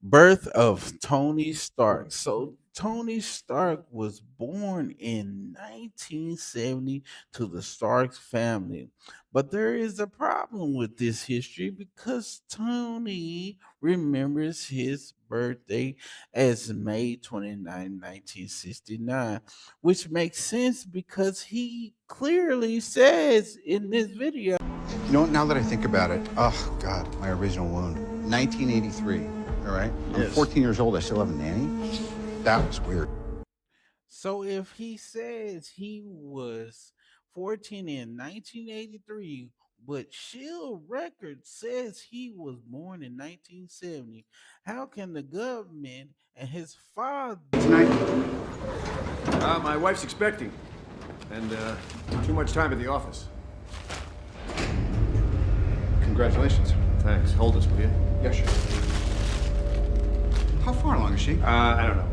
Birth of Tony Stark. So Tony Stark was born in 1970 to the Stark family. But there is a problem with this history because Tony remembers his birthday as May 29, 1969, which makes sense because he clearly says in this video. You know what, now that I think about it, oh, God, my original wound. 1983, all right? I'm Yes. 14 years old, I still have a nanny? That was weird. So if he says he was 14 in 1983, but Shield Records says he was born in 1970, how can the government and his father? Tonight? My wife's expecting, and too much time at the office. Congratulations. Thanks. Hold us, will you? Yeah, sure. How far along is she? I don't know.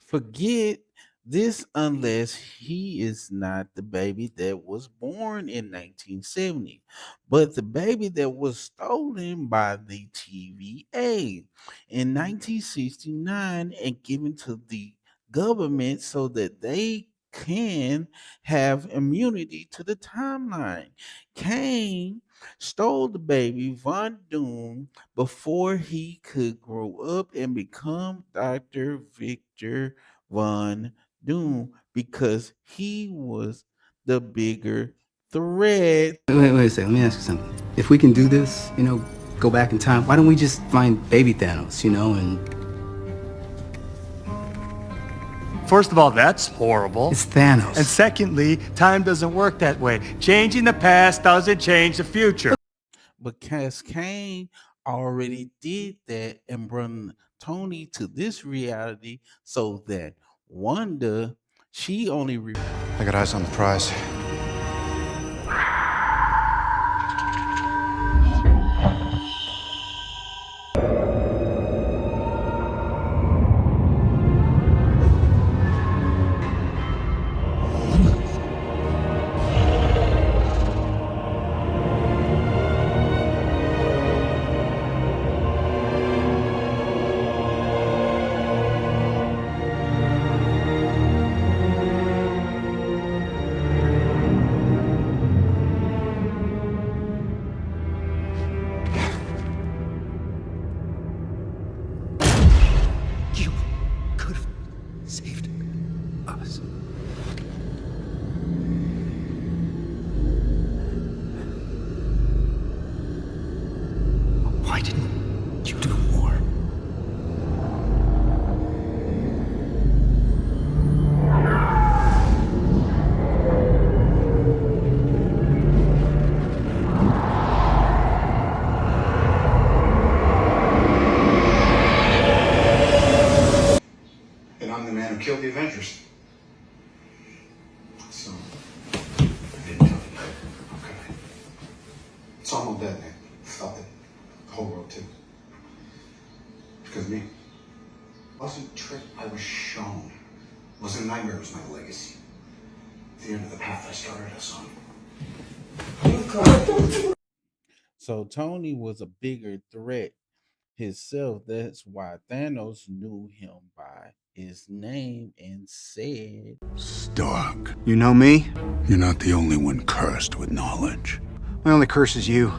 Forget this unless he is not the baby that was born in 1970, but the baby that was stolen by the TVA in 1969 and given to the government so that they can have immunity to the timeline. Kane stole the baby Von Doom before he could grow up and become Dr. Victor Von Doom because he was the bigger threat. Wait a second. Let me ask you something. If we can do this, go back in time, why don't we just find baby Thanos, and First of all, that's horrible. it's Thanos. And secondly, time doesn't work that way. Changing the past doesn't change the future. Because Kane already did that and brought Tony to this reality so that Wanda, she only I got eyes on the prize. You could have saved us. Why didn't you do more? And I'm the man who killed the Avengers. So, I didn't tell you. Okay. So I'm all dead, man. Felt it. The whole world, too. Because of me. It wasn't a trick I was shown. It wasn't a nightmare, it was my legacy. The end of the path I started us on. So Tony was a bigger threat himself. That's why Thanos knew him by his name and said, Stark, You know me? you're not the only one cursed with knowledge. My only curse is you.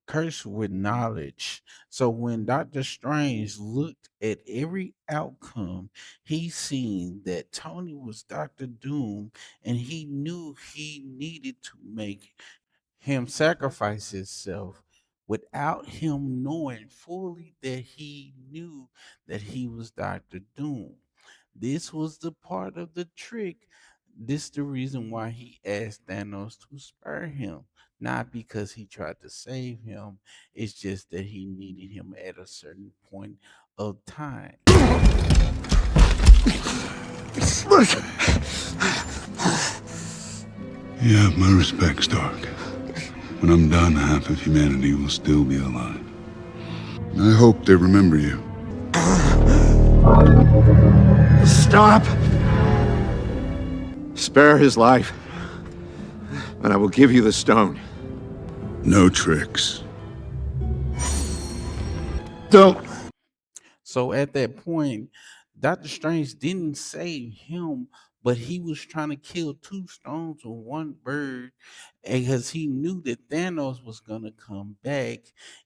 cursed with knowledge. So when Doctor Strange looked at every outcome, he seen that Tony was Doctor Doom and he knew he needed to make him sacrifice himself without him knowing fully that he knew that he was Doctor Doom. This was the part of the trick. This the reason why he asked Thanos to spare him. Not because he tried to save him. It's just that he needed him at a certain point of time. You have my respect, Stark. When I'm done, half of humanity will still be alive. I hope they remember you. Stop! Spare his life, and I will give you the stone. No tricks. Don't. So at that point, Doctor Strange didn't save him, but he was trying to kill two stones with one bird because he knew that Thanos was gonna come back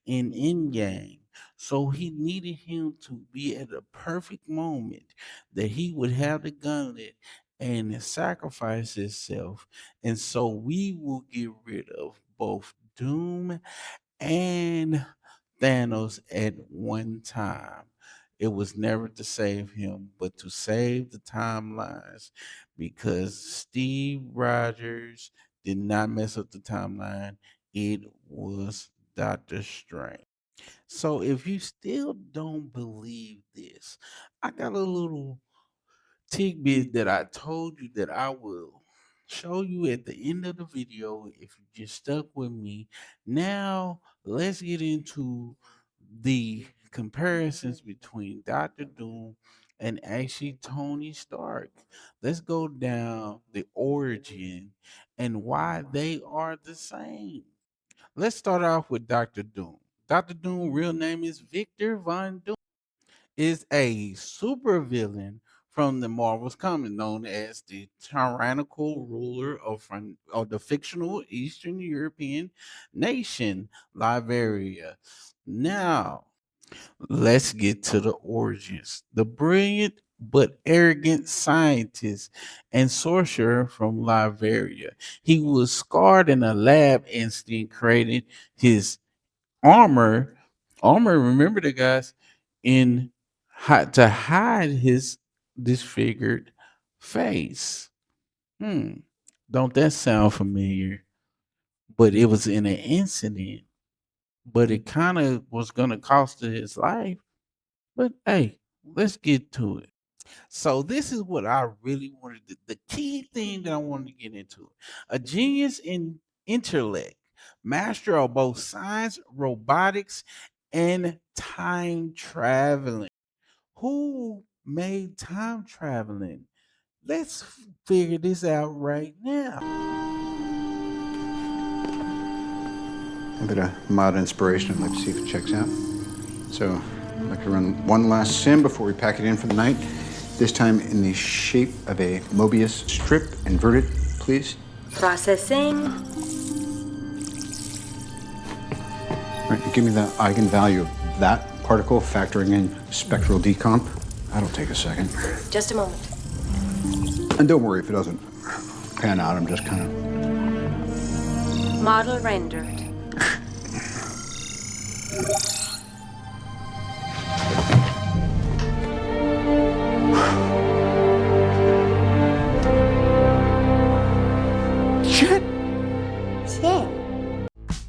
in Endgame. So he needed him to be at a perfect moment that he would have the gauntlet and sacrifice himself. And so we will get rid of both Doom and Thanos at one time. It was never to save him, but to save the timelines because Steve Rogers did not mess up the timeline. It was Doctor Strange. So if you still don't believe this, I got a little tidbit that I told you that I will show you at the end of the video if you just stuck with me. Now, let's get into the comparisons between Doctor Doom and actually Tony Stark. Let's go down the origin and why they are the same. Let's start off with Doctor Doom. Doctor Doom real name is Victor Von Doom, is a supervillain from the Marvel's comic known as the tyrannical ruler of the fictional Eastern European nation, Liberia. Now, let's get to the origins. The brilliant but arrogant scientist and sorcerer from Liberia. He was scarred in a lab instinct created his armor, remember the guys, in to hide his disfigured face. Hmm, don't that sound familiar? But it was in an incident, but it kind of was gonna cost him his life. But hey, let's get to it. So this is what I really wanted the key thing that I wanted to get into. A genius in intellect, master of both science, robotics, and time traveling. Who made time traveling? Let's figure this out right now. A bit of mild inspiration. I'd like to see if it checks out. So, I'd like to run one last sim before we pack it in for the night. This time in the shape of a Mobius strip. Invert it, please. Processing. All right, give me the eigenvalue of that particle factoring in spectral decomp. That'll take a second. Just a moment. And don't worry if it doesn't pan out. I'm just kind of... Model rendered. Shit!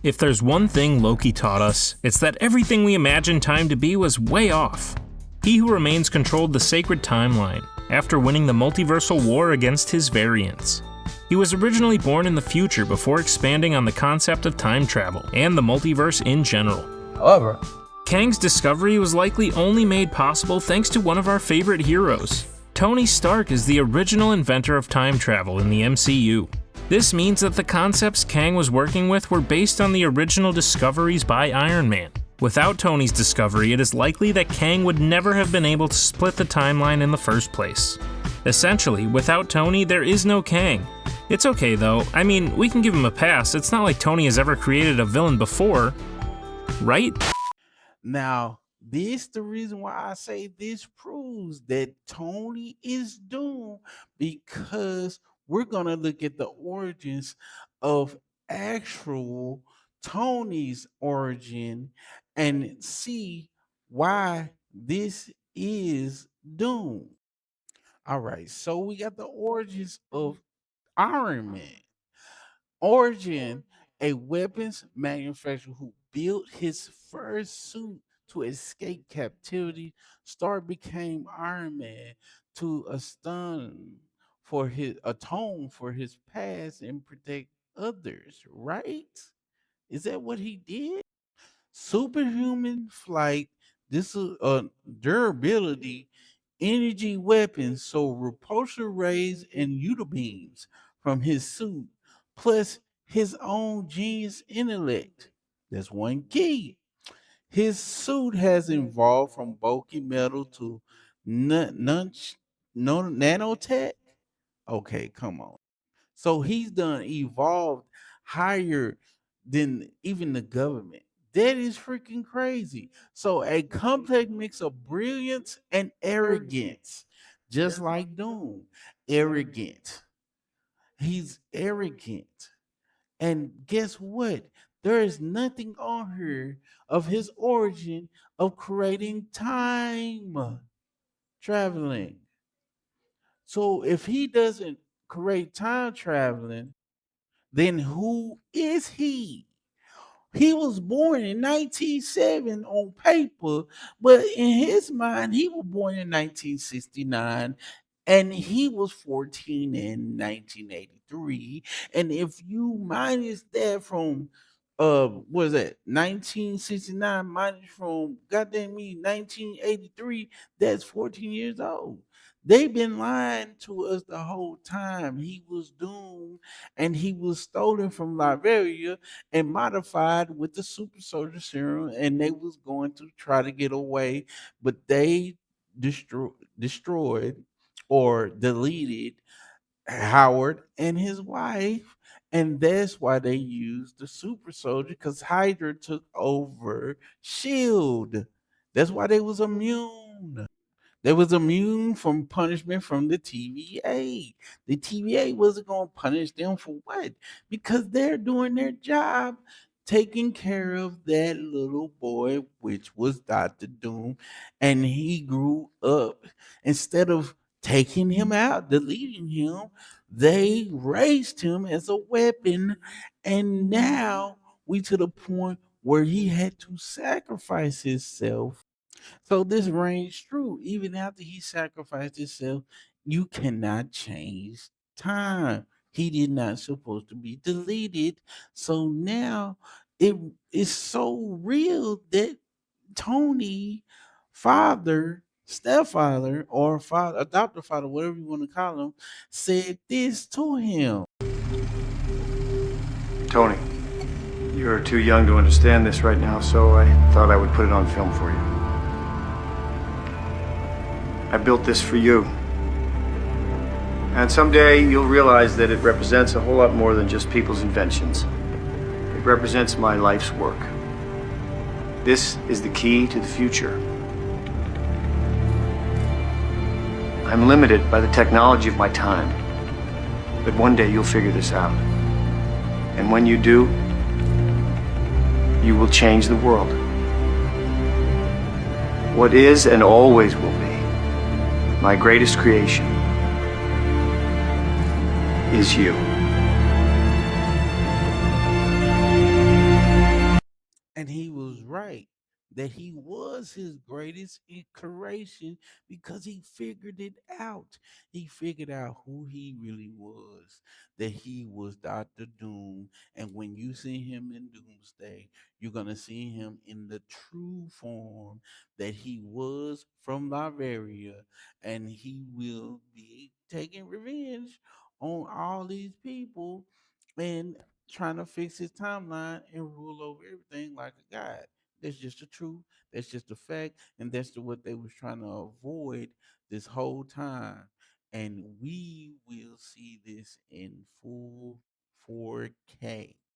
If there's one thing Loki taught us, it's that everything we imagined time to be was way off. He Who Remains controlled the sacred timeline, after winning the multiversal war against his variants. He was originally born in the future before expanding on the concept of time travel, and the multiverse in general. However, Kang's discovery was likely only made possible thanks to one of our favorite heroes. Tony Stark is the original inventor of time travel in the MCU. This means that the concepts Kang was working with were based on the original discoveries by Iron Man. Without Tony's discovery, it is likely that Kang would never have been able to split the timeline in the first place. Essentially, without Tony, there is no Kang. It's okay though, I mean, we can give him a pass, it's not like Tony has ever created a villain before, right? Now, this the reason why I say this proves that Tony is doomed because we're gonna look at the origins of actual Tony's origin and see why this is doomed. All right, so we got the origins of Iron Man. Origin, a weapons manufacturer who built his first suit to escape captivity. Stark became Iron Man to atone for his past and protect others, right? Is that what he did? Superhuman flight, this is durability, energy weapons, so repulsor rays and Uta beams from his suit, plus his own genius intellect. That's one key. His suit has evolved from bulky metal to nunch, no nanotech. Okay, come on. So he's done evolved higher than even the government. That is freaking crazy. So a complex mix of brilliance and arrogance, just like Doom. Arrogant. He's arrogant. And guess what? There is nothing on here of his origin of creating time traveling. So if he doesn't create time traveling, then who is he? He was born in 1907 on paper, but in his mind, he was born in 1969 and he was 14 in 1983. And if you minus that from what is that 1969 minus from goddamn me 1983, that's 14 years old. They've been lying to us the whole time. He was doomed and he was stolen from Liberia and modified with the super soldier serum, and they was going to try to get away, but they destroyed or deleted Howard and his wife, and that's why they used the super soldier because Hydra took over Shield. That's why they was immune. They was immune from punishment from the TVA. The TVA wasn't going to punish them for what? Because they're doing their job taking care of that little boy, which was Dr. Doom, and he grew up. Instead of taking him out, deleting him, they raised him as a weapon, and now we to the point where he had to sacrifice himself. So this reigns true. Even after he sacrificed himself, you cannot change time. He did not supposed to be deleted. So now it is so real that Tony, father, stepfather, or father, adopted father, whatever you want to call him, said this to him. Tony, you're too young to understand this right now, so I thought I would put it on film for you. I built this for you. And someday you'll realize that it represents a whole lot more than just people's inventions. It represents my life's work. This is the key to the future. I'm limited by the technology of my time. But one day you'll figure this out. And when you do, you will change the world. What is and always will be my greatest creation is you. And he was right that he was his greatest creation because he figured it out. He figured out who he really was, that he was Dr. Doom. And when you see him in Doomsday, you're going to see him in the true form that he was from Liberia. And he will be taking revenge on all these people and trying to fix his timeline and rule over everything like a god. That's just the truth. That's just the fact, and that's what they was trying to avoid this whole time. And we will see this in full 4K.